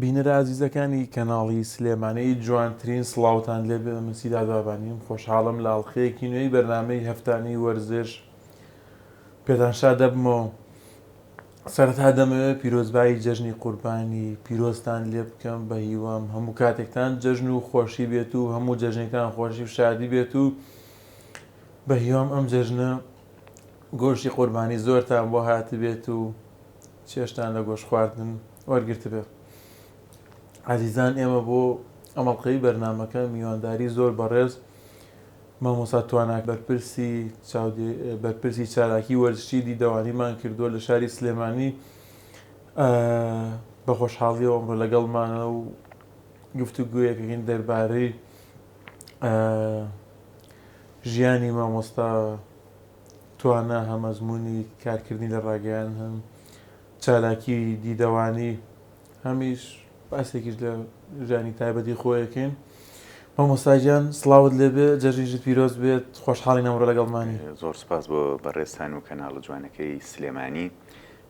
بینەرە عەزیزەکانی کەناڵی سلێمانەی جوانترین سڵاوتان لێبێ من سیداد بابانیم خۆشحاڵم لە ئاڵلقەیەکی نوێی بەرنامەی هەفتانەی وەرزش پێتان شاد دەبمەوە. سەرەتا دەمەوێت پیرۆزبایی جەژنی قوربانی پیرۆزتان لێ بکەم بە هیوام هەموو کاتێکتان جەژن و خۆشی بێت و هەموو جەژنێکتان خۆشی و شادی بێت و بە هیوام ئەم جەژنە گۆشتی قوربانی زۆرتان بۆ هاتی بێت و چێشتان لە گۆشت خواردن وەرگرت بێت. عزیزان ئێمە بۆ ئەمەڵقەی بەرنمەکە میوانداری زۆر بەڕێز مامۆستا تواناک بەرپرسی چالاکی وەرزشی دیدەوانیمان کردووە لە شاری سلێمانی بە خۆشحاڵیەوە ئەمڕۆ لەگەڵمانە و گفتوگویەکەین دەربارەی ژیانی مامۆستا توانە هەمەزموونی کارکردنی لە ڕاگەیان هەم چالاکی دیدەوانی هەمیش باسێکیش لە ژانی تایبەتی خۆیەکەین. مامۆستاجیان سڵاوت لێبێ جەژنیشت پیرۆز بێت خۆشحاڵی ئەمڕۆ لەگەڵمانی. زۆر سپاس بۆ بەڕێستان و کەناڵە جوانەکەی سلێمانی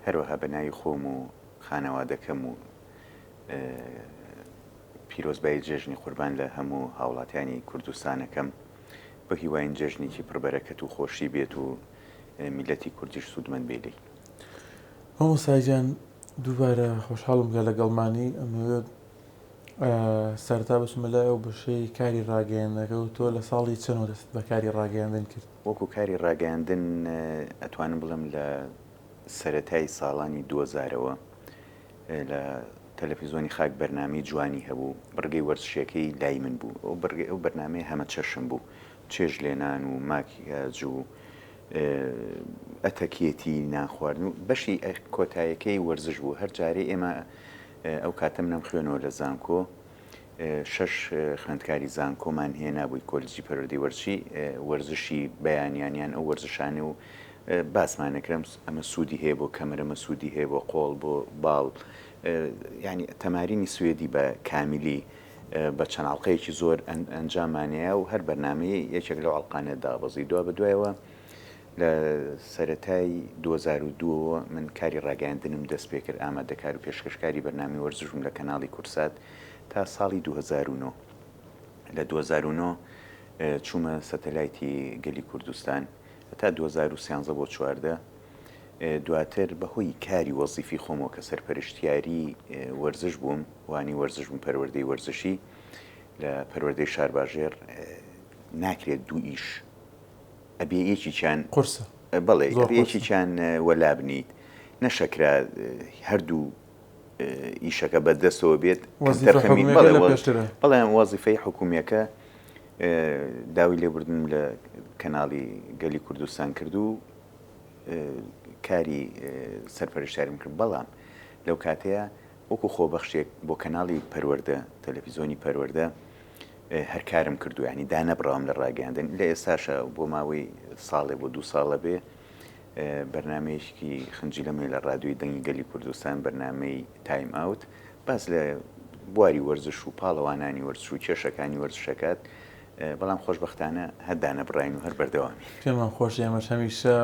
هەروەها بەناوی خۆم و خانەوادەکەم و پیرۆزبایی جێژنی قوربان لە هەموو هاوڵاتیانی کوردستانەکەم بە هیواین جێژنێکی پڕبەرەکەت و خۆشی بێت و میلەتی کوردیش سوودمەند بێلی. مامۆستاجیان دووبارە خۆشحاڵم گە لەگەڵمانی ئەمەوێت سەرتا بچمە لای ئەو بەشەی کاری ڕاگەیاندنەکە و تۆ لە ساڵی چەندەوە دەست بە کاری ڕاگەیاندن کرد؟ وەکو کاری ڕاگەیاندن ئەتوانم بڵم لە سەرەتای ساڵانی 2000ەوە لە تەلەڤیزۆنی خاک بەرنامەی جوانی هەبوو بڕگەی وەرزشیەکەی لای من بوو ئەو بەرنامەیە هەمە چەشم بوو چێژ لێنان و ماکیاج و ئەتەکێتی ناخواردن و بەشی کۆتاییەکەی وەرزش بوو. هەر جارێ ئێمە ئەو کاتەم نەم خوێنەوە لە زانکۆ 6 خوێندکاری زانکۆمان هێنا بووی کۆلجی پەروەردەی وەرزشی بەیانیانیان ئەو وەرزشانە و باسمانەکەم ئەمە سوودی هەیە بۆ کەمر ئەمە سوودی هەیە بۆ قۆڵ بۆ باڵ ینی تەمارینی سوێدی بە کامیلی بە چەند ئەڵلقەیەکی زۆر ئەنجامانەیە و هەر بەرنامەیە یەکێک لەو ئەڵقانە دابەزی دووە بە دوایەوە لە سەرەتای 2002 من کاری ڕاگەیاندنم دەست پێ کرد ئامادەکار و پێشکەشکاری بەرنامی وەرزشم لە کەناڵی کورسات تا ساڵی 2009. لە 2009 چوومە سەتەلایتی گەلی کوردستان تا 2013 بۆ 14 دواتر بەهۆی کاری وەزیفی خۆمەوە کە سەرپەرشتیاری وەرزش بووم وانی وەرزش بووم پەروەردەی وەرزشی لە پەروەردەی شارباژێر ناکرێت دوو ئیش ئەبێ یەکیان قورسە بەڵێ یەکیان وەلا بنیت نەشەکرا هەردوو ئیشەکە بەدەستەوە بێت بەڵێ وەزیفەی حکوومیەکە داوی لێبوردنم لە کەناڵی گەلی کوردستان کرد و کاری سەرپەرشتیاریم کرد. بەڵام لەو کاتەیە وەکو خۆبەخشێک بۆ کەناڵی پەروەردە تەلەڤیزۆنی پەروەردە هەر کارم کردو ینی دانەبڕام لە ڕاگەاندن لە ئێستاشە بۆ ماوەی ساڵێ بۆ 2 ساڵە بێ بەرنمەیەکی خنجی لەمێ لە ڕادیۆی دەنگی گەلی کوردستان بەرنمەی تایم ئاوت باس لە بواری وەرزش و پاڵەوانانی وەرزش و کێشەکانی وەرزشەکەات بەڵام خۆشبەختانە هەردانە بڕین و هەر بەردەوامی پێمان خۆش ئێمەش هەمیشە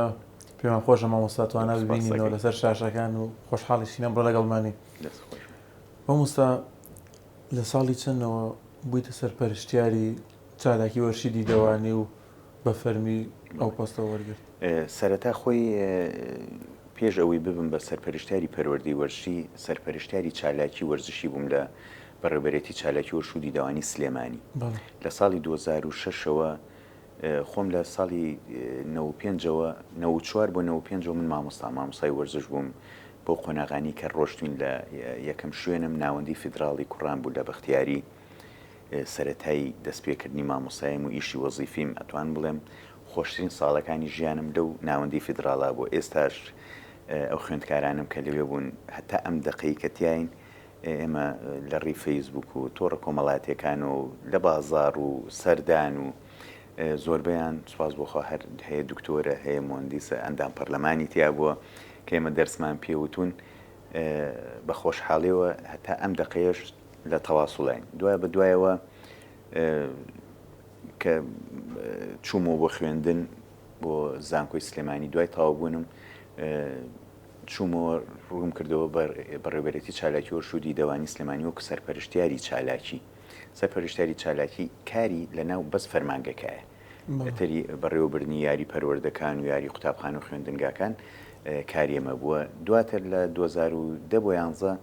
پێمان خۆشە مامۆستا توانە ببینینەوە لەسەر شاشەکان و خۆشحاڵیشینە بڕۆ لەگەڵمانی. مامۆستا لە ساڵی چەندەوە بوویتە سەرپەرشتیاری چالاکی وەرزشی دیدەوانی و بە فەرمی ئەو پۆستە وەرگرت؟ سەرەتا خۆی پێش ئەوەی ببم بە سەرپەرشتیاری پەروەردەی وەرزشی سەرپەرشتیاری چالاکی وەرزشی بووم لە بەڕێوەبەرێتی چالاکی وەرزش و دیدەوانی سلێمانی لە ساڵی 2006ەوە خۆم لە ساڵی 95ەوە 94 بۆ 95ەوە من مامۆستای وەرزش بووم بۆ قۆناغانی کە ڕۆشتوین لە یەکەم شوێنم ناوەندی فیدراڵی کوڕان بوو لە بەختیاری سەرەتایی دەستپێکردنی مامۆستایم و ئیشی وەزیفیم ئەتوان بڵێم خۆشترین ساڵەکانی ژیانم لەو ناوەندی فیدراڵا بۆ ئێستاش ئەو خوێندکارانم کە لەوێ بوون هەتا ئەم دقەی کە تیاین ئێمە لە ڕی فەیسبوک و تۆڕە کۆمەڵاتیەکان و لە بازاڕ و سەردان و زۆربیان سوپاس بۆخوا هەر هەیە دکتۆرە هەیە مۆندیسە ئەندام پەرلەمانی تیا بووە کە ئێمە دەرسمان پێوتون بە خۆشحاڵیەوە هەتا ئەم دقەیەش لە تەواسوڵین دوای بە دوایەوە کە چوومەوە بۆ خوێندن بۆ زانکۆی سلێمانی دوای تەواوبوونم چوومەوە ڕووم کردەوە بەڕێوەبەرەتی چالاکی وەرشودی دەوانی سلێمانی وەکو سەرپەرشتیاری چالاکی سەرپەرشتیاری چالاکی کاری لەناو بەس فەرمانگەکایە ئەتەری بەڕێوەبردننی یاری پەروەردەکان و یاری قوتابخان و خوێندنگاکان کاری ئەمە بووە دواتر لە 2010 بۆ 11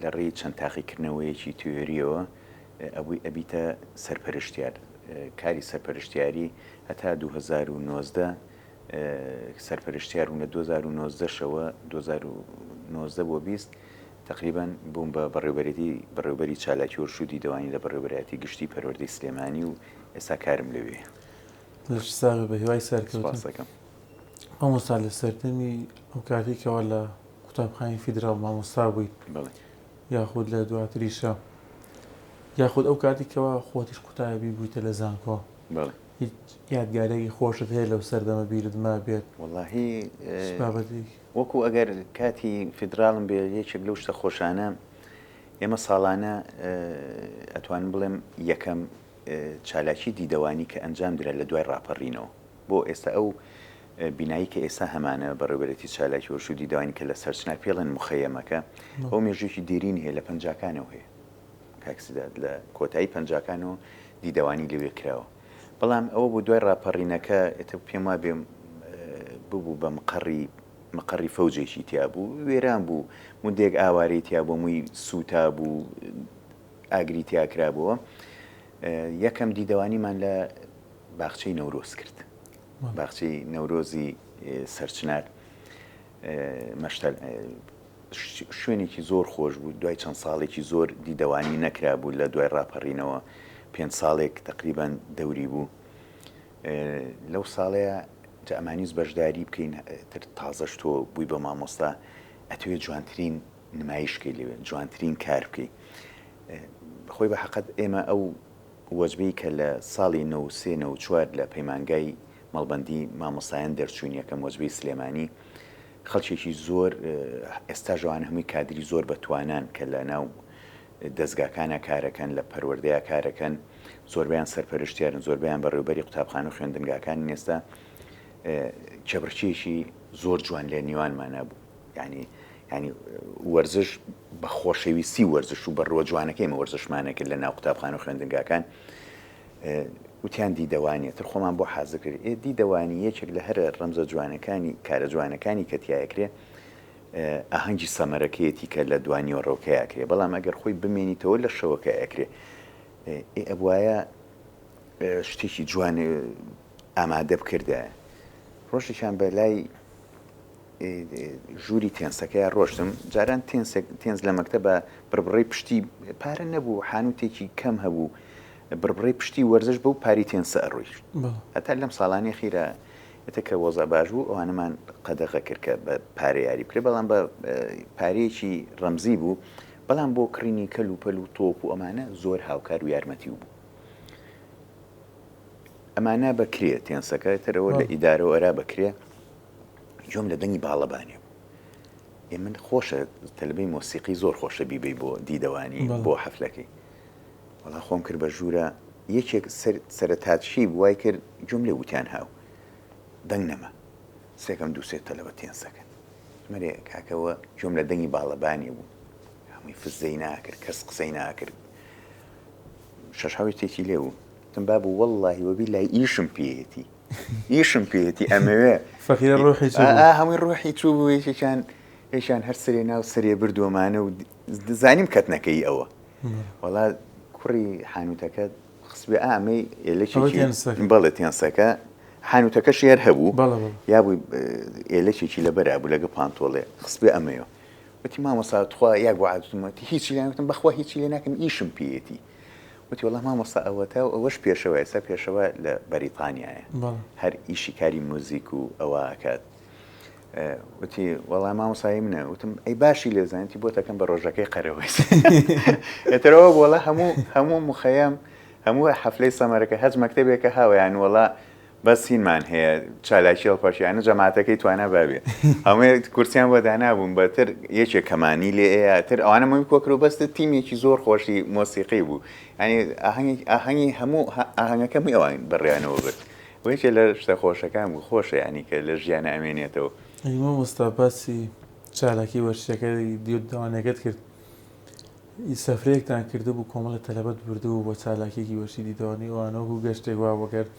لە ڕێی چەند تاقیکردنەوەیەکی تیۆریەوە ئەوەی ئەبیتە سەرپەرشتیار کاری سەرپەرشتیاری هەتا 2019 سەرپەرشتیار بووم لە 2019 شەوە 2019 بۆ 20 تقریبا بووم بە بەڕێوەبەری چالاکی وەرشودی دەوانی لە بەڕێوەبەرەتی گشتی پەروەردەی سلێمانی و ئێستا کارم لەوێ لەش ساغ بە هیوای سەرکەوتن مامۆستا لە سەردەمی ئەو کاتێکەوە لە قوتابخانەی فیدراڵ مامۆستا بوویت یاخود لە دواتریشە یاخود ئەو کاتێکەوە خۆتیش قوتابی بوویتە لە زانکۆ هیچ یادگارێکی خۆشت هەیە لەو سەردەمە بیرت ما بێت وەڵاهی بابەتی وەکو ئەگەر کاتی فیدراڵم بێ یەکێک لەو شتە خۆشانە ئێمە ساڵانە ئەتوانم بڵێم یەکەم چالاکی دیدەوانی کە ئەنجام درا لە دوای ڕاپەڕینەوە بۆ ئێستا ئەو بینایی کە ئێستا هەمانە بەڕێوەبەرەتی چالاکی وەرشودی دەوانی کە لە سەرچنا پێڵێن مخەیەمەکە ئەو مێژوویەکی دیرین هەیە لە پەنجاکانەوە هەیە کاکسیدات لە کۆتایی پەنجاکانەوە دیدەوانی لەوێ کراوە بەڵام ئەوە بۆ دوای ڕاپەڕینەکە ئێتە پێم وا بێم ببوو بە مەقەڕی فەوجێکی تیا بوو وێران بوو مندێک ئاوارەی تیا بۆ مووی سوتا بوو ئاگری تیاکرابووە یەکەم دیدەوانیمان لە باخچەی نەورۆز کرد باخچەی نەورۆزی سەرچنار مەشتەل شوێنێکی زۆر خۆش بوو دوای چەند ساڵێکی زۆر دیدەوانی نەکرا بوو لە دوای ڕاپەڕینەوە 5 ساڵێک تقریبان دەوری بوو لەو ساڵەیە ئەمانیز بەشداری بکەین تر تازەش تۆ بووی بە مامۆستا ئەتوێت جوانترین نمایشکەی لەوێ جوانترین کار بکەی خۆی بە حەقەت ئێمە ئەو وەجبەی کە لە ساڵی 93 لە پەیمانگای مەڵبەندی مامۆستایان دەرچوون یەکەم وەجبەی سلێمانی خەڵکێکی زۆر ئێستا ژەوان هەمووی کادری زۆر بەتوانان کە لە ناو دەستگاکانە کارەکەن لە پەروەردەیە کارەکەن زۆربیان سەرپەرشتیارن زۆربیان بەڕێوەبەری قوتابخانە و خوێندنگاکان ئێستا کێبرچێکی زۆر جوان لێ نیوانمانە بوو ینی وەرزش بە خۆشەویستی وەرزش و بەڕۆ جوانەکەیمە وەرزشمانە کرد لە ناو قوتابخانە و خوێندنگاکان وتیان دیدەوانیە تر خۆمان بۆ حازر کرد دیدەوانی یەکێک لە هەر ڕەمزە جوانەکانی کارە جوانەکانی کە تیایەکرێ ئاهەنگی سەمەرەکەیەتی کە لە دوانیەوە ڕۆکەیەکرێ بەڵام ئەگەر خۆی بمێنیتەوە لە شەوەکە ئەکرێ ئەبوایە شتێکی جوان ئامادە بکردە ڕۆژێکیان بە لای ژووری تێنسەکەی ڕۆشتم جاران تێنس لە مەکتەبە بڕبڕی پشتی پارە نەبوو حانوتێکی کەم هەبوو بڕبڕی پشتی وەرزش بەو پاری تێنسە ئەڕۆیشت هەتا لەم ساڵانی خیرە ئێتە کە وەزە باش بوو ئەوانەمان قەدەغە کرد کە بە پارە یاری بکرێت بەڵام بە پارەیەکی ڕەمزی بوو بەڵام بۆ کڕینی کەل و پەل و تۆپ و ئەمانە زۆر هاوکار و یارمەتی بوو ئەمانە بەکرێ تێنسەکە تەرەوە لە ئیدارەوە ئەرا بەکرێ جۆم لە دەنگی باڵەبانێ بوو من خۆشە تەلبەی مۆسیقی زۆر خۆشە بیبەی بۆ دیدەوانی بۆ حەفلەکەی وەڵا خۆم کرد بە ژوورە یەکێک سەرەتاچی وای کرد جۆم لێ وتیان هاو دەنگ نەما سێکەم دووسێت تەلەبە تێنسەکەن ژمەرێ کاکەوە جۆم لە دەنگی باڵەبانێ بوو هەمووی فزەی ناکرد کەس قسەی ناکرد شەشاوی تێکی لێ بوو تم بابوو وەڵڵاهی وەبی لای ئیشم پێێتی ئەمەوێ فەقیرە ڕۆحی هەمووی ڕۆحی چوو بوو یەکێکیان هەر سرێ ناو سەرێ بردووەمانە و دزانیم کەتنەکەی ئەوە وەڵا کوڕی حانوتەکە خسبێ ئامەی بەڵێ تێنسەکە حانوتەکە شێر هەبوو یا بووی ئێلەکێکی لە بەرا بوو لەگە پانتۆڵێ خسبێ ئەمەوە وتی مامۆستا تخوا یا بۆ عادوتمەتی هیچی لێنتم بەخوا هیچی لێ ناکەم ئیشم پێێتی وتی وەڵام مامۆستا ئەوەتە ئەوەش پێشەوە ئێستا پێشەوە لە بەریتانیایە هەر ئیشی کاری موزیک و ئەوە ئەکات وتی وەڵام مامۆسایی منە وتم ئەی باشی لێزانێتی بۆ تەکەم بە ڕۆژەکەی قەرەوەی ئێترەوە وەڵا هەموو مخەیەم هەموو حەفلەی سەمەرەکە هەج مەکتەبێکە هاویان وەڵا بەسینمان هەیە چالاکی هەڵپاشیانە جەماعەتەکەی توانە بابێ هەمووی کورسیان بۆ دانابوون بەتر یەکێک کەمانی لێ تر ئەوانە مەوی کۆکر و بەستە تیمێکی زۆر خۆشی مۆسیقی بوو ینی ئاهەنگی هەموو ئاهەنگەکەمی ئەوان بەڕیانەوە برد وەیەکێ لە شتە خۆشەکان بوو خۆشە ینی کە لە ژیانە ئەمێنێتەوە ئەیمە مستاپاسی چالاکی وەرشەکەی دیوداوانەکەت کرد سەفرەیەکتان کرده بوو کۆمەڵە تەلەبەت بردبوو بۆ چالاکێکی وەرشی دیدەوانی ئەوانەوەکو گەشتێک وا بۆکرد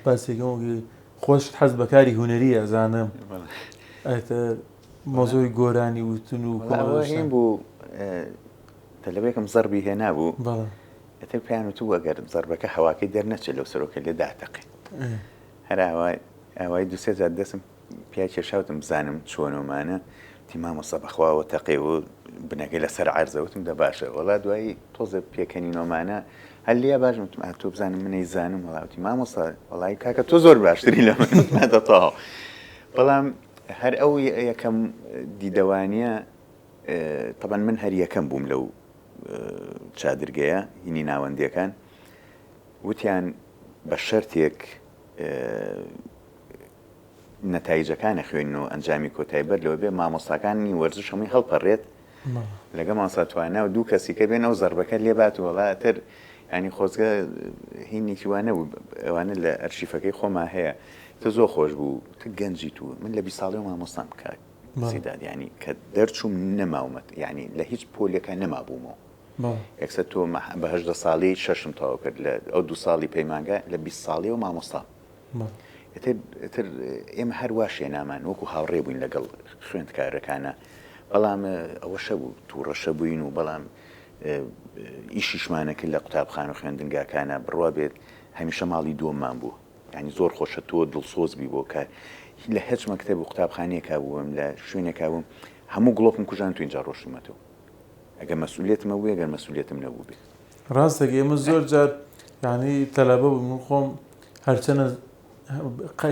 باسێکەوەی خۆش حەز بەکاری هوەریە زانم مۆزۆی گۆرانی وتن و هین بوو تەلەبێکم زەربی هێنا بوو ئەتر پێیان وتو ئەگەر زەربەکە هەواکەی دەرنەچێت لەو سەرۆکە لێ داتەقی هەر ئاوای دوسێ جار دەسم پیای کێشاوتم بزانم چۆنەوەمانە تی مامۆستا بەخواوە تەقی و بنەکەی لەسەر عەرزەوتم دە باشە وەڵا دوایی تۆزە پێکەنینۆمانە هەر لێ باشمتم تۆ بزانم منەی زانم وڵاوتی مامۆستا وڵی کاکە تۆ زۆر باشتری لە منەدەتەواو بەڵام هەر ئەو یەکەم دیدەوانیە طبعا من هەر یەکەم بووم لەو چادرگەیە هینی ناوەندیەکان وتیان بە شەرتێک نەتایجەکانە خوێنەوە ئەنجامی کۆتایی بەر لەوە بێ مامۆستاکانی وەرزش هەمووی هەڵپەڕێت لەگە مامۆستاتوانە و دوو کەسیکە بێن ئەو زەربەکە لێبات وڵاتر ینی خۆزگە هینێکی وانە بوو ئەوانە لە ئەرشیفەکەی خۆمان هەیە تە زۆر خۆش بوو تە گەنجی تو من لە 20 ساڵی و مامۆستام کات سیداد ینی کە دەرچووم نەماومەت ینی لە هیچ پۆلێکە نەمابوومەوە یەکسەر تۆ بە 18 ساڵی شەشم تەواو کرد لە ئەو 2 ساڵی پەیمانگە لە 20 ساڵی و مامۆستا ئێتر ئێمە هەروە شێنامان وەکو هاوڕێ بووین لەگەڵ خوێندکارەکانە بەڵام ئەوەشە بوو تووڕەشە بووین و بەڵام ئیشیشمانەکرد لە قوتابخانە و خوێندنگاکانە بڕوا بێت هەمیشە ماڵی دۆممان بوو ینی زۆر خۆشە تۆ دڵسۆزبی بۆ کار لە هیچ مەکتەب و قوتابخانەیەکا بووم لە شوێنێکا بووم هەموو گڵۆپم کوژان تو اینجا ڕۆشتمەتەوە ئەگەر مەسئولیەتمە بوو ئەگەر مەسئولیەتم نەبوو بێت ڕاستەکە ئێمە زۆر جار یعنی تەلەبە بوو من خۆم هەرچەنە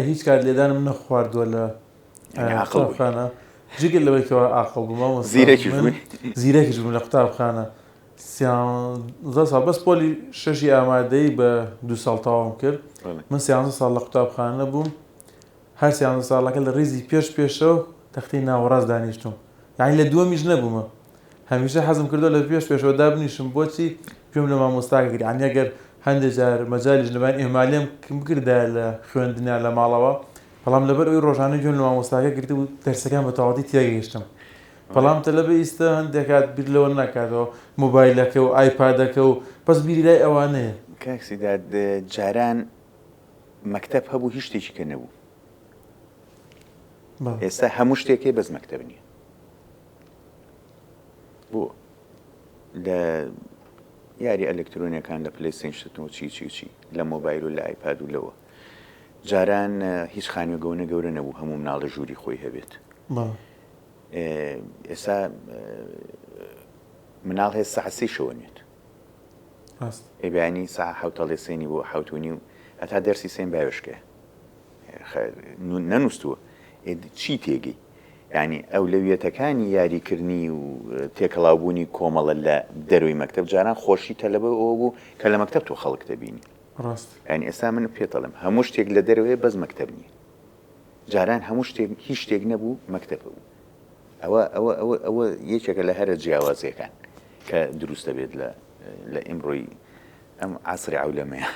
هیچ کار لێدانم نەخواردووە لە قوتابخانە جگەل لەوەیەکەوە ئاقڵ بوومەوە زیرەکیش بووم لە قوتابخانە 13 ساڵ بەس پۆلی شەشی ئامادەی بە 2 ساڵ تەواوم کرد من 13 ساڵ لە قوتابخانە بووم هەر 13 ساڵەکە لە ڕێزی پێشەوە تەختەی ناوەڕاست دانیشتم یعنی لە دووەمیش نەبوومە هەمیشە حەزم کردو لە پێشەوە دابنیشم بۆچی پێم لە مامۆستاکە کرد عنی ئەگەر هەندێک جار مەجالیش لەبان ئێمالێم بکردا لە خوێندنیا لە ماڵەوە بەڵام لەبەر ئەوی ڕۆژانە گوێم لە مامۆستاکە گرت و دەرسەکان بە تەواوەتی تێگەیشتم بەڵام تەلەبە ئیستا هەندێکات بیر لەوە ناکاتەوە مۆبایلەکە و ئایپادەکە و پس بیری لای ئەوانەیە کاکسیداد جاران مەکتەب هەبوو هیچ شتێکی کە نەبوو ئێستا هەموو شتێکی بەس مەکتەب نییە بۆ لە یاری ئەلکترۆنیەکان لە پلەیستێشتەوە چی لە مۆبایل و لە ئایپاد و لەوە جاران هیچ خانوێگەونە گەورە نەبوو هەموو مناڵە ژووری خۆی هەبێت ئێستا مناڵ هێز سەعەتی شەوەنێت ئێبیانی سا حوتەڵێ سێنی بۆ حوتونی و هەتا دەرسی سێن باوێشکە نەنووسووە چی تێگەی ینی ئەولەویەتەکانی یاریکردنی و تێکەڵاوبوونی کۆمەڵە لە دەروی مەکتەب جاران خۆشی تەلەبە ئەوە بوو کە لە مەکتەب تۆ خەڵک دەبینی ینی ئێستا من پێتەڵم هەموو شتێک لە دەروێ بەس مەکتەب نییە جاران هەموو شتێک هیچ شتێک نەبوو مەکتەبە بوو ئەوە یەکێکە لە هەرە جیاوازیەکان کە دروستە بێت لە ئیمڕۆی ئەم عەسری عەولەمەیە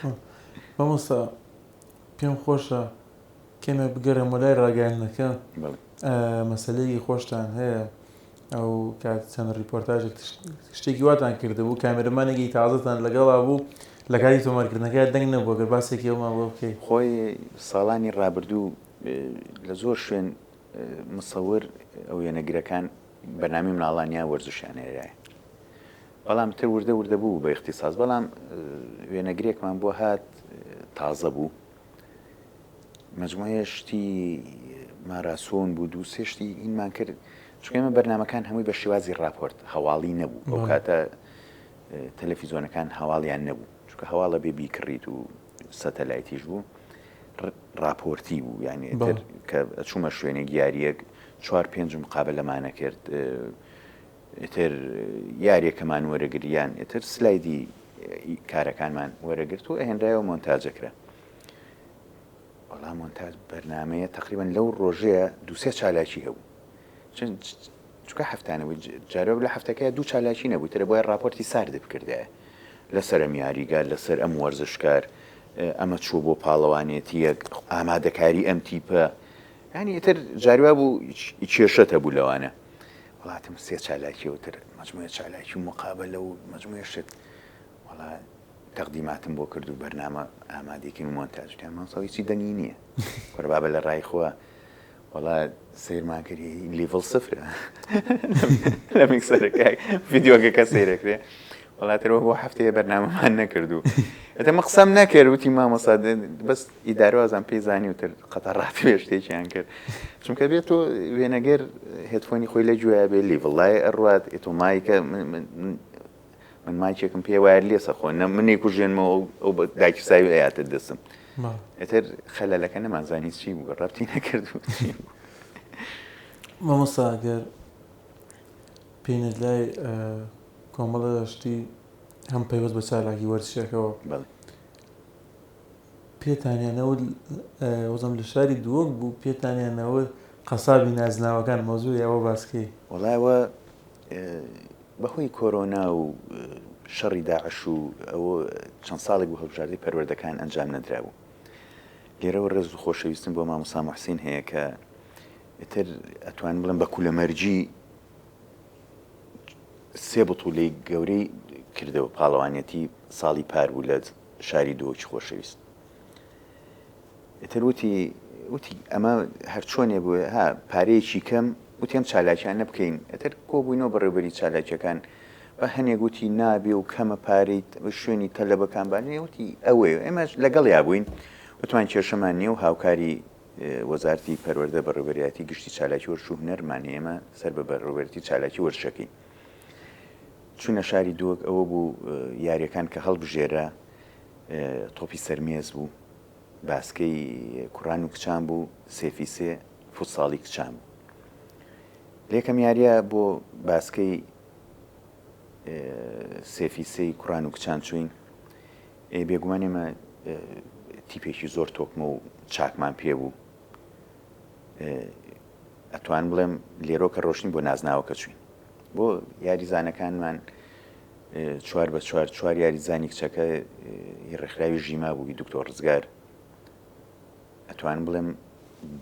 مامۆستا پێم خۆشە کەمێ بگەرەمە لای ڕاگەیاندنەکە مەسەلەیەکی خۆشتان هەیە ئەو کات چەند ریپۆرتاژێک شتێکی واتان کردبوو کامێرەمانێکی تازەتان لەگەڵا بوو لە کاری تۆمارکردنەکە دەنگ نەبووە گەر باسێکی ئەومان بۆ بکەی خۆی ساڵانی ڕابردوو لە زۆر شوێن مصور ئەو وێنەگرەکان بەنامی مناڵانیا وەرزشیانێرایە بەڵام تر وردە بوو بە اختصاص بەڵام وێنەگرێکمان بۆ هات تازە بوو مەجموعەیە شتی ماراسۆن بوو دوو سێشتی ئینمان کرد چونکە ئێمە بەرنامەکان هەمووی بە شێوازی راپۆرت هەواڵی نەبوو ئەو کاتە تەلەڤیزۆنەکان هەواڵیان نەبوو چونکە هەواڵە بێ بیکڕیت و سەتەلایتیش بوو راپۆرتی بوو یعنی کە چوومە شوێنێک یاریەک 4-5 مقابلەمانە کرد ئێتر یاریەکەمان وەرەگریان ئێتر سلایدی کارەکانمان وەرەگرت و ئەهێنرایەوە مۆنتاژەکرا بەڵام مۆنتاژ بەرنامەیە تقریبان لەو ڕۆژەیە 2-3 چالاکی هەبوو چونکە هەفتانەوەی جارێک لە هەفتەکەیە 2 چالاکی نەبوو ترە بۆیە راپۆرتی ساردە بکردایە لەسەر ئەم یاریگار لەسەر ئەم وەرزشکار ئەمە چوو بۆ پاڵەوانێتیەک ئامادەکاری ئەم تیپە ینی ئیتر جاریوا بوو کێشە هەبوو لەوانە وڵاتم سێ چالاکیەوەتر مجموعە چالاکی و مقابلە و مجموعە شت وڵا تەقدیماتم بۆ کرد و بەرنامە ئامادەکەین و مۆنتاژیان ماسەوەیی دەنگی نییە کوربابە لە ڕای خۆوە وڵا سیرمان کردی لیڤڵ سفرە لە میکسەرەکە ڤیدیۆگەکە سیرەکرێ وڵاتەوە بۆ هەفتەیە بەرنامەمان نەکردو ئەتەمە قسەم نەکرد وتی مامۆستا بەس ئیدارەوازان پێی زانی وتر قەتەڕاتی بێ شتێکیان کرد چونکە بێت تۆ وێنەگەر هێدفۆنی خۆی لە گوێە بێ لیڤڵای ئەڕوات ئێتۆ مایکە من مایکێکم پێ وایە لێسە خۆ منی کوژێنمەوە ئەو داکی ساوی ئەیاتە دەسم ئێتر خەلەلەکە نەمانزانی چی بوو ڕابتی نەکردو مامۆستا ئەگەر پێینت لای کۆمەڵە شتی هەم پەیوەست بە چالاکی وەرزشەکەەوە پێتانیانەوە وەزم لە شاری دووەک بوو پێتانیانەوە قەسابی نازناوەکان مۆزووی ئەوە باسکەی وەڵایەوە بەخۆی کۆرۆنا و شەڕی داعش و ئەوە چەند ساڵێک بوو هەڵبژاردەی پەروەردەکان ئەنجام نەدرابوو لێرەوە ڕێز و خۆشەویستم بۆ مامۆستا موحسین هەیە کە ئیتر ئەتوان بڵم بە کولەمەرجی سێ بتوڵەی گەورەی کردەوە پاڵەوانێتی ساڵی پار بوو لە شاری دۆکی خۆشەویست ئیتر وتی ئەمە هەر چۆنێ بووە ها پارەیەکی کەم وتی ئەم چالاکیان نەبکەین ئەتر کۆبووینەوە بەڕێوەبەری چالاکیەکان بە هەنێک وتی نابێ و کەمە پارەی شوێنی تەلەبەکان بانێ وتی ئەوەیە ئێمەش لەگەڵ یابووین وتمان کێشەمان نییە و هاوکاری وەزارەتی پەروەردە بەڕێوەبەریاتی گشتی چالاکی وەرش و هونەرمان ئێمە سەر بە بەڕێوەبەرەتی چالاکی وەرشەکەی چوونە شاری دووەک ئەوە بوو یاریەکان کە هەڵبژێرە تۆپی سەرمێز بوو باسکەی کوڕان و کچان بوو سێفیسێ فوتساڵی کچان بوو لێکەم یاریە بۆ باسکەی سێفیسەی کوڕان و کچان چوین بێگومان ئێمە تیپێکی زۆر تۆکمە و چاکمان پێ بوو ئەتوان بڵێم لێرۆ کە ڕۆشنین بۆ نازناوەکە چوین بۆ یاریزانەکانمان 4/4 یاریزانی کچەکە ڕێکخراوی ژیما بووی دکتۆر ڕزگار ئەتوان بڵێم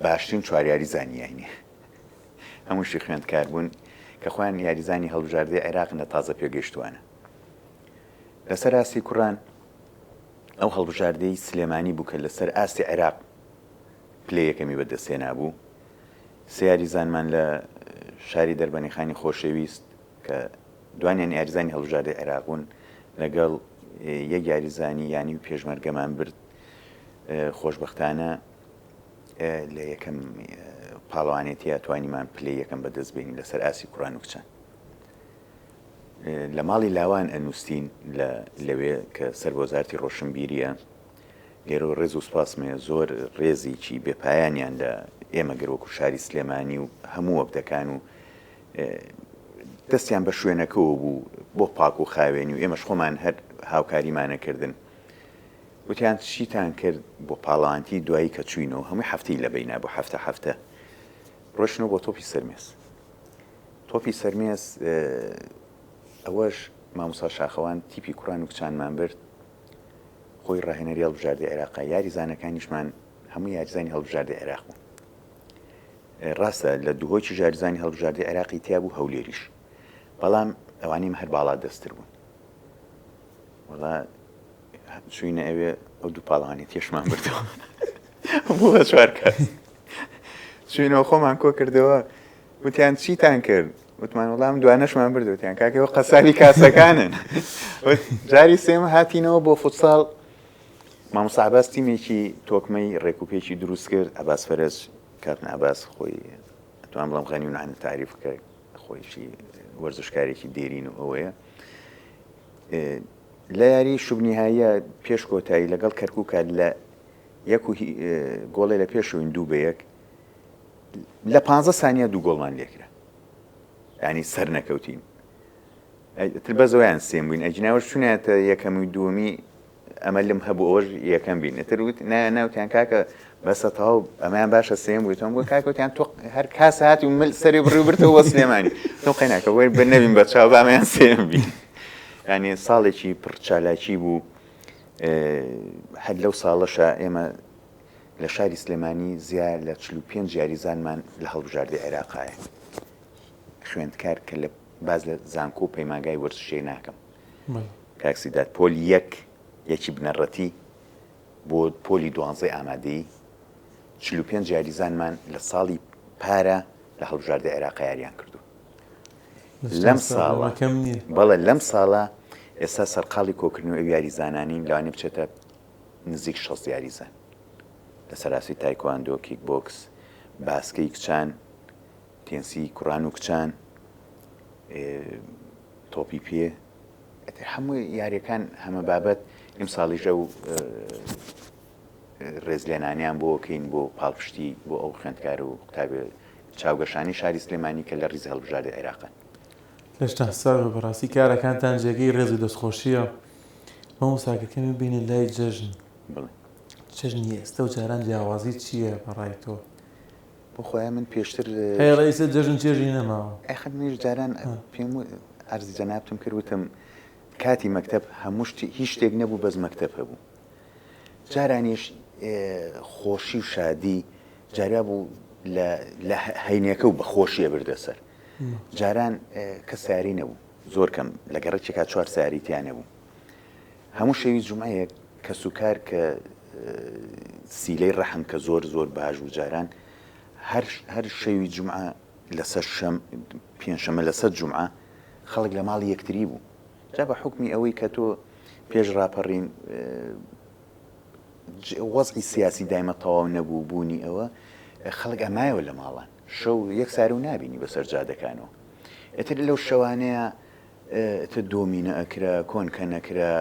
باشترین 4 یاریزانیانە هەمووشی خوێندکار بوون کە خۆیان یاریزانی هەڵبژاردەی عێراقن لە تازە پێگەشتوانە لەسەر ئاستی کوڕان ئەو هەڵبژاردەی سلێمانی بوو کە لەسەر ئاستی عێراق پلێ یەکەمی بەدەستێنا بوو سێ یاریزانمان لە شاری دەربەنیخانی خۆشەویست کە دوانیان یاریزانی هەڵبژاردەی عێراق بوون لەگەڵ یەک یاریزانی یانی و پێشمەرگەمان برد خۆشبەختانە لە یەکەم پاڵەوانێتی ئەتوانیمان پلێ یەکەم بەدەست بێنین لەسەر ئاسی کوڕان و کچان لە ماڵی لاوان ئەنووسین لەوێ کە سەر بۆ وەزارەتی ڕۆشنبیریە لێرە ڕێز و سوپاسمێ زۆر ڕێزێکی بێپایانیان لە ئێمە گەرۆک و شاری سلێمانی و هەموو وەبدەکان و دەستیان بە شوێنەکەەوە بوو بۆ پاک و خاوێنی و ئێمەش خۆمان هەر هاوکاریمانەکردن وتیان چیتان کرد بۆ پاڵانتی دوایی کە چوینەوە هەمووی هەفتەی لە بەینا بۆ هەفتە ڕۆشنەوە بۆ تۆپی سەرمێز تۆپی سەرمێز ئەوەش مامۆستا شاخەوان تیپی کوڕان و کچانمان برد خۆی ڕاهێنەری هەڵبژاردەی عێراقا یاریزانەکانیشمان هەموو یاریزانی هەڵبژاردەی عێراق بوون ڕاستە لە دووهۆکی ژاریزانی هەڵبژاردەی عێراقی تیا بوو هەولێریش بەڵام ئەوانیم هەر باڵا دەستتر بوون وەڵا چوینە ئەوێ ئەو دوو پاڵانی تێشمان بردەوە بووە 4 کەس چوینەوە خۆمان کۆ کردەوە وتیان چیتان کرد وتمان وەڵام دوانەشمان بردوتیان کاکەوە قەسابی کاسەکانن جاری سێمە هاتینەوە بۆ فوتساڵ مامۆستا عەباس تیمێکی تۆکمەی ڕێکوپێکی دروست کرد عەباس فەرەج کاتن عەباس خۆی ئەتوان بڵێم غەنی و نعەن تاریف کرد خۆیشی وەرزشکارێکی دێرین و ئەوەیە لە یاری شوبنیهاییە پێش کۆتایی لەگەڵ کەرکووکە لە گۆڵێ لە پێشەوەین 2-1 لە 15 سانیە 2 گۆڵمان لێکرا ینی سەر نەکەوتین تر بەزەوەیان سێم بووین ئەجناوەش چونێتە یەکەم و دووەمی ئەمە لەم هەبوو ئەوەش یەکەم بین ئەتر وت ناوتیان کاکە بەسە تەواو ئەمەیان باشە سێم بوویتەوە بۆ کاکەوتیان تۆ هەر کاس هاتی و مل سەری بڕوبرتەوە بۆ سلێمانی تۆ قەیناکە وەی بە نەبین بە چاو بامەیان سێم بین ینی ساڵێکی پڕ چالاکی بوو هەر لەو ساڵەشە ئێمە لە شاری سلێمانی زیاد لە 45 یاریزانمان لە هەڵبژاردەی عێراقایە خوێندکار کە لە باز لە زانکۆ و پەیمانگای وەرزشەی ناکەم کاکسیدات پۆلی یەکی بنەڕەتی بۆ پۆلی 12 ئامادەی 45 یاریزانمان لە ساڵی پارە لە هەڵبژاردەی عێراق یاریان کردو لەم ساڵە بەڵێ لەم ساڵە ئێستا سەرقاڵی کۆکردنەوە ئەو یاریزانانین لەوانێ بچێتە نزیک 6 یاریزان لە سەراسی تایکواندۆ کیک بۆکس باسکەی کچان تێنسی کوڕان و کچان تۆپی پێ هەموو یاریەکان هەمە بابەت ئیم ساڵیژە و ڕێزلێنانیان بۆکەین بۆ پاڵپشتی بۆ ئەو خوێندکار و قوتابێ چاوگەشانی شاری سلێمانی کە لە ڕیزی هەڵبژاردەی عێراقن لەشتا ساغ بەڕاستی کارەکانتان جێگەی ڕێزی دەستخۆشیە مامۆستاکەکەمی بینی لای جەژن جەژنی ئێستا و جاران جیاوازی چییە بەڕای تۆ بۆ خۆیان من پێشتر ڕئیسە جەژن چێژی نەماوە ئەخەت منیش جاران پێم ئەرزی جەنابتم کردوتم کاتی مەکتەب هەموو هیچ شتێک نەبوو بەس مەکتەب هەبوو جارانیش خۆشی و شادی جارا بوو لە هەینەکە و بە خۆشیە بردەسەر جاران کە ساری نەبوو زۆر کەم لە گەڕێکێکا 4 ساریتیان نەبوو هەموو شەوی جومعەیەک کە سوکار کە سیلەی ڕەحم کە زۆر زۆر باش و جاران هەر شەوی جومعە لەسەر پێنجشەمە لەسەر جومعە خەڵک لە ماڵی یەکتری بوو جا بە حکمی ئەوەی کە تۆ پێش ڕاپەڕین وەزعی سیاسی دایمە تەواو نەبوو بوونی ئەوە خەڵک ئەمایەوە لە ماڵان شەو یەک سار و نابینی بەسەر جادەکانەوە ئەتر لەو شەوانەیە دۆمینە ئەکرا کۆنکە نەکرا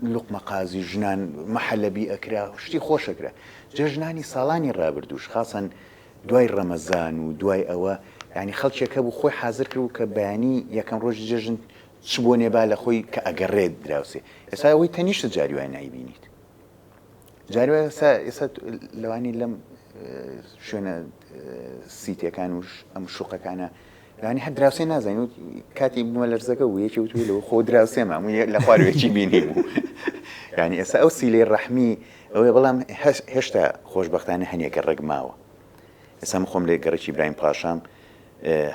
لوقمە قازی ژنان مەحەلەبی ئەکرا شتی خۆشەکرا جەژنانی ساڵانی ڕابردوش خاصەن دوای ڕەمەزان و دوای ئەوە یعنی خەڵکێکە بوو خۆی حازر کرد و کە بەیانی یەکەم ڕۆژی جەژن چ بۆ نێبا لە خۆی کە ئەگەڕێت دراوسێ ئێستا ئەوەی تەنیشتە جاریوای نایبینیت جاریوای ئێستا لەوانی لەم شوێنە سیتەکان و ئەم شوقەکانە لەوانی هەر دراوسێ نازانین و کاتی بنوە لەرزەکە و یەکی وتوی لەوە خۆ دراوسێمە لە خواروێکی بینی بوو یعنی ئێستا ئەو سیلەی ڕەحمی ئەوەی بەڵام هێشتا خۆشبەختانە هەنێکە ڕێگماوە ئێستا من خۆم لێ گەڕێکی برایم پاشام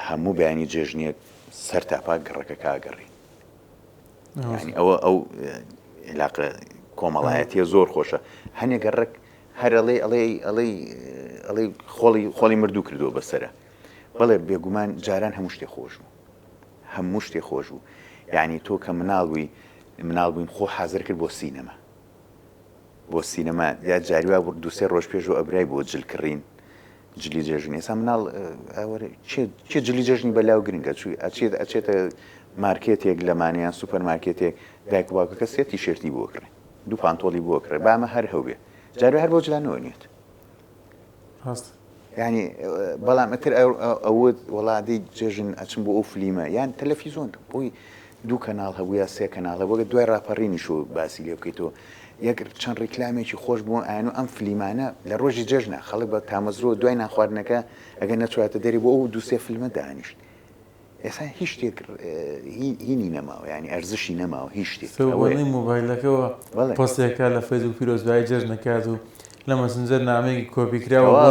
هەموو بەیانی جێژنیەک سەر تاپا گەڕەکە کاگەڕی ینی ئەو علاقە کۆمەڵایەتیە زۆر خۆشە هەنێک گەڕک هەر ئەڵێ خۆڵی مردوو کردووە بەسەرە بەڵێ بێگومان جاران هەموو شتێ خۆش بوو هەموو شتێ خۆش بوو یعنی تۆ کە مناڵ بووین خۆ حازر کرد بۆ سینەما یا جاریوا دووسێ ڕۆژ پێش و ئەبرای بۆ جلکڕین جلی جێژن ئێستا مناڵ چێ جلی جێژنی بەلاو گرنگە ئەچێتە مارکێتێک لەمانیان سوپەر مارکێتێک دایک باوکەکە سێ تیشێرتی بۆ کڕێ دوو پانتۆڵی بۆ کڕێ بامە هەر هەوێ جارێ هەر بۆ جلانەوە نیێت ینی بەڵام ئەتر ئەوت وڵاتی جێژن ئەچم بۆ ئەو فلیمە یان تەلەڤیزۆن بۆی دوو کەناڵ هەبوو یا سێ کەناڵە بۆگە دوای ڕاپەڕینیش و باسی لێ بکەیتەوە یەک چەند ڕیکلامێکی خۆش بوو ئاەن و ئەم فلیمانە لە ڕۆژی جێژنە خەڵک بە تامەزرۆ دوای ناخواردنەکە ئەگەر نەچواتە دەری بۆ ئەو دووسێ فیلمە دانیشت ئێستا هیچ شتێک هینی نەماوە ینی ئەرزشی نەماوە هیچ شتێک مۆبایلەکەەوە پۆستێکە لە فەیسبوک پیرۆزبای جێژنەکات و لە مەسنجەر نامەیەکی کۆپیکراوە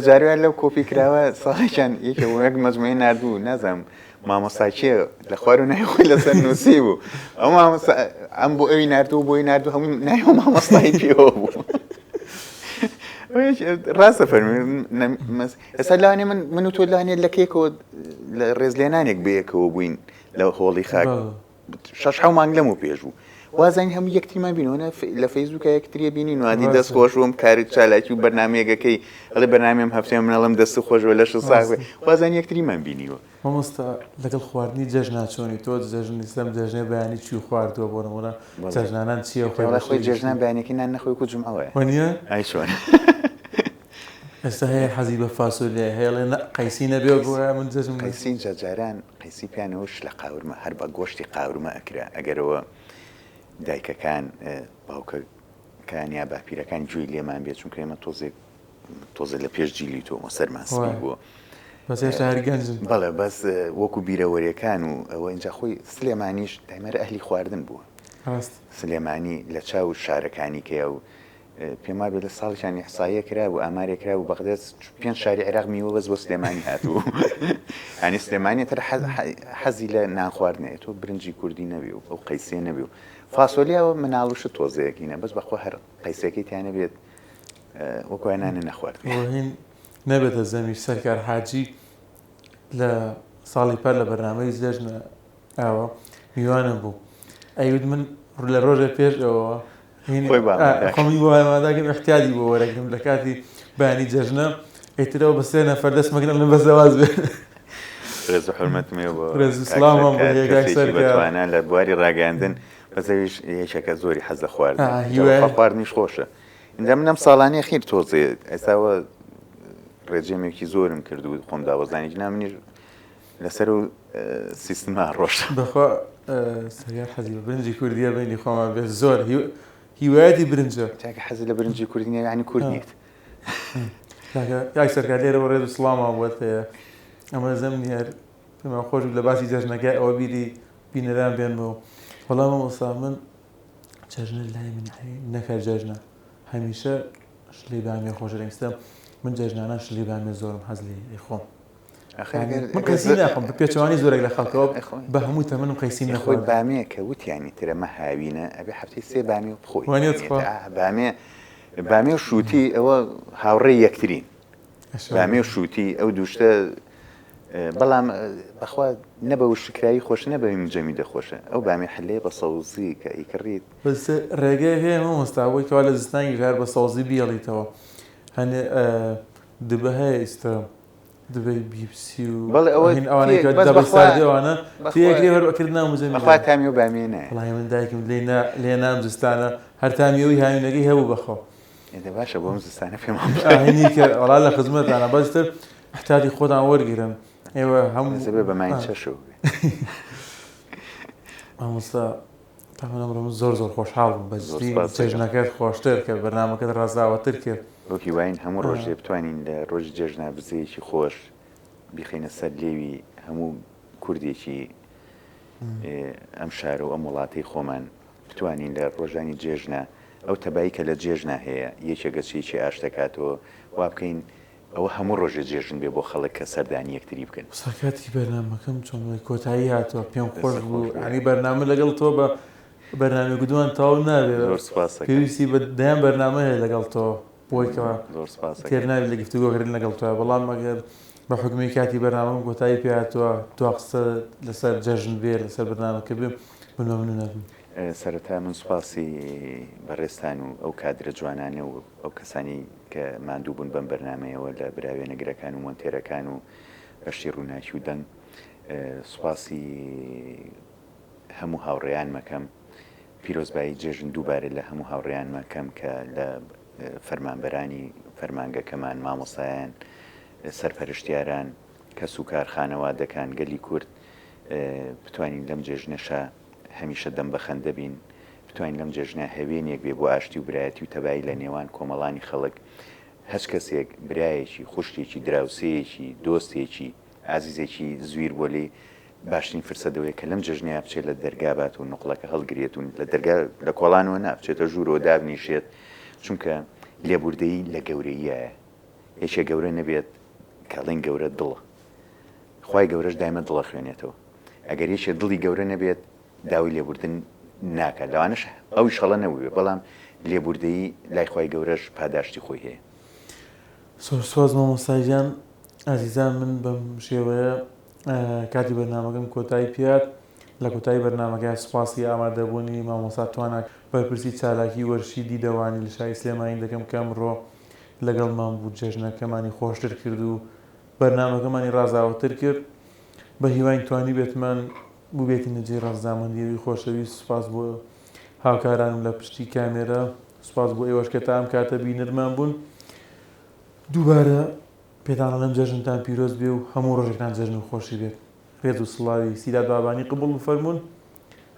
جاریوان لەو کۆپی کراوە ساڵێکیان یەک مەجموعی نردوو نازانم مامۆستاچیە لە خوار و نایخۆی لەسەر نووسی بوو ئەم بۆ ئەوی نردوو بۆی نردوو هەمووی نایۆ مامۆستای پێوە بوو ڕاستە فەرمی ئێستا لەوانێ من و تۆ لەوانێ لەکێکەوە لە ڕێزلێنانێک بەیەکەوە بووین لە هۆڵی خاک 6 مانگ لەم و پێش بوو وازانی هەموو یەکتریمان بینەوە لە فەیسبووکە یەکتریە بینین وادی دەست خۆشوم کاری چالاکی و بەرنمەیەکەکەی ئەڵێ بەرنامێم هەفتێ منەڵم دەست خۆشەوە لە ساغ وازانی یەکتریمان بینیوە مامۆستا لەگەڵ خواردنی جەژن ناچۆنی تۆ جەژنی سەم جەژنێ بەیانی چی خواردووە بۆ نمونە جەژنانان چییە خۆی جێژنان بەیانێکی نان نەخۆی و جومعەوەیە وانە ئای چۆن ئێستا هەیە حەزی بە فاسۆلیە هەیەڵێ قەیسی نەبێ بۆ من جەژن قەیسی جاران قەیسی پیانەوەش لە قاورمە هەر بە گۆشتی قاورمە ئەکرا ئەگەرەوە دایکەکان باوکەکان یا باپیرەکان گوێی لێمان بێت چونکە ئێمە تۆزە لە پێش جیلی تۆمە سەرماسمی بووە بەڵێ بەس وەکو بیرەوەریەکان و ئەوە اینجا خۆی سلێمانیش دایمەرە ئەهلی خواردن بووە سلێمانی لە چاو شارەکانی کەیە و پێم وابێت لە ساڵیشانی حساییە کرا و ئامارێک کرا و بەغداد 5 شاری عێراق میوە بەس بۆ سلێمانی هاتوو ینی سلێمانی تر حەزی لە نان خواردنێت و برنجی کوردی نەبی و ئەو قەیسێ نەبی و فاسۆلیاوە مناڵوشە تۆزەیەکینە بەس بەخۆ هەر قەیسەکەی تیانە بێت وەکوانانە نەخوارد هین نەبێتە زەمیش سەرکار حاجی لە ساڵی پەر لە بەرنامەی جێژنە ئاوە میوانە بوو ئەیود من لە ڕۆژە پێش ئەوە خۆمی بۆ هەماداکەم احتیاجی بۆ وەرەگرم لە کاتی بەیانی جێژنە ئیترەوە بە 3 نەفەر دەست مەگرن لە بەزەواز بێت ڕێز و حورمەتمێ بۆ بەتوانە لە بواری ڕاگەاندن بەزەویش یەکێکە زۆری حەز لە خواردن خواردنیش خۆشە اینجا منم ساڵانی خیر تۆزێ ئێستاوە ڕێجێمێکی زۆرم کرد و خۆم داوەزانی نامنیش لەسەر و سیستما ڕۆژ بەخوا سەرگار حەزی بە برنجی کوردیە بینی خۆمە بێت زۆر هیوایەتی برنجە چاکە حەزی لە برنجی کوردینە یعنی کوردیت یاک سەرکار لێرەوە ڕێز و سڵاما بووە ئەمە زەمنی هەر پێمان خۆش لە باسی جەژنەکە ئەوە بیری بینەران بێنەوە وەڵام مامۆستا من جەژنە لای من نەکەر جەژنە هەمیشە شلەی بامێ خۆشە لەنگستە من جەژنانە شلەی بامێ زۆرم حەز لێ خۆم من قەیسی ناخۆم بە پێچەوانی زۆرێک لە خەڵکەوە بە هەموو تەمەنم قەیسی نەخۆی بامەیە کە وتیانی ترەمە هاوینە ئەبێ هەفتەی 3 بامی و بخۆی بامێ و شووتی ئەوە هاوڕێی یەکترین بامێ و شووتی ئەو دووشتە بەڵام بەخوا نەبە و شکایی خۆش نەبەوی مجەمی دەخۆشە ئەو بامی حلەیە بە سەوزی کە ئیکڕیت بەس ڕێگەی هەیە مامۆستاوەی کەوا لە زستانی ژار بە سەوزی بیێڵیتەوە هەنێ دبە هەیە ئێستا دبەی بیپسی و ئەوانەی دەبە ساردەوانە تێکرێ هەروەکرد نامزەمی بەخوا تامی و بامی نایە وڵای من دایکم لێ نام زستانە هەر تامیەوەی هاوینەکەی هەبوو بەخۆ ئێدە باشە بۆم زستانە پێم هێنی کە وەڵا لە خزمەتانە بەستر احتیاطی خۆتان وەرگرن ئێوە هەموو زەبێ بەمای چەشەوە مامۆستا تامان ئەمڕۆ من زۆر خۆشحاڵ بووم بەجددی جێژنەکەت خۆشتر کرد بەرنامەکەت ڕازاوەتر کرد وەکی واین هەموو ڕۆژێ بتوانین لە ڕۆژی جێژنا بزەیەکی خۆش بیخینە سەر لێوی هەموو کوردێکی ئەم شارە و ئەم وڵاتەی خۆمان بتوانین لە ڕۆژانی جێژنا ئەو تەبایی کە لە جێژنا هەیە یەکێکە چێکی ئاشتەکاتەوە وا بکەین ئەوە هەموو ڕۆژێ جێژن بێ بۆ خەڵک کە سەردانی یەکتری بکەن ساکاتی بەرنامەکەم چۆن کۆتایی هاتووە پێم خۆش بوو عنی بەرنامە لەگەڵ تۆ بە بەرنامە گودوان تاو نابێت پێویستی بە دەیان بەرنامە هەیە لەگەڵ تۆ بۆیکەوە تێر ناوی لە گفتوگۆکردن لەگەڵ تۆە بەڵام مەگەر بە حکمی کاتی بەرنامەم کۆتایی پێهاتووە تو قسە لەسەر جەژن بێ لەسەر بەرنامەکە بێ بنۆ نەبوو سەرەتا من سوپاسی بەڕێستان و ئەو کادرە جوانانە و ئەو کەسانی کە ماندوو بوون بەم بەرنمەیەوە لە براوێنەگرەکان و مۆنتێرەکان و بەشتی ڕووناکی و دەنگ سوپاسی هەموو هاوڕێیان مەکەم پیرۆزبایی جێژن دووبارە لە هەموو هاوڕێیان مەکەم کە لە فەرمانبەرانی فەرمانگەکەمان مامۆسایان سەرپەرشتیاران کەس و کارخانەوادەکان گەلی کورد بتوانین لەم جێژنەشە هەمیشە دەم بەخەندە بین بتوانین لەم جێژنە هەوێنێک بێ بۆ ئاشتی و برایەتی و تەبایی لە نێوان کۆمەڵانی خەڵک هەچ کەسێک برایەکی خوشتێکی دراوسەیەکی دۆستێکی ئازیزێکی زویر بۆ لێ باشترین فرسەدەوەیە کە لەم جێژنەیە بچێت لە دەرگابات و نقڵەکە هەڵگرێت و لە دەرگا لە کۆڵانەوە نابچێتە ژوورەوە دابنیشێت چونکە لێبوردەیی لە گەورەیە هیچە گەورە نەبێت کەڵین گەورە دڵە خوای گەورەش دایمە دڵە خوێنێتەوە ئەگەر یەکێ دڵی گەورە نەبێت داوای لێبوردن ناکات لەوانش ئەوی شەڵە نەبووێ بەڵام لێبوردەیی لای خوای گەورەش پاداشتی خۆی هەیە سۆز مامۆستاگیان ئازیزان من بەم شێوەیە کاتی بەرنامەکەم کۆتایی پێات لە کۆتایی بەرنامەکە سوپاسی ئامادەبوونی مامۆستا توانە بەرپرسی چالاکی وەرشی دیدەوانی لە شای سلێمانی دەکەم کە ئەمڕۆ لەگەڵمان بوو جێژنەکەمانی خۆشتر کرد و بەرنامەکەمانی ڕازاوەتر کرد بە هیوای توانی بێتمان بووبێتی نەجێ ڕازامەندیەوەی خۆشەویست سوپاس بۆ هاوکارانم لە پشتی کامێرە سوپاس بۆ ئێوەش کە تا ئەم کاتە بینەرمان بوون دووبارە پێتان ئەڵێم جەژنتان پیرۆز بێ و هەموو ڕۆژێکتان جەژن و خۆشی بێت ڕێز و سڵاوی سیرات بابانی قبوڵ بفەرمونون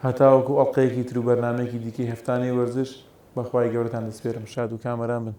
هەتاوەکو ئەڵقەیەکی تر و بەرنامەیەکی دیکەی هەفتانەی وەرزش بەخوای گەورەتان دەسپێرم شاد و کامەران بن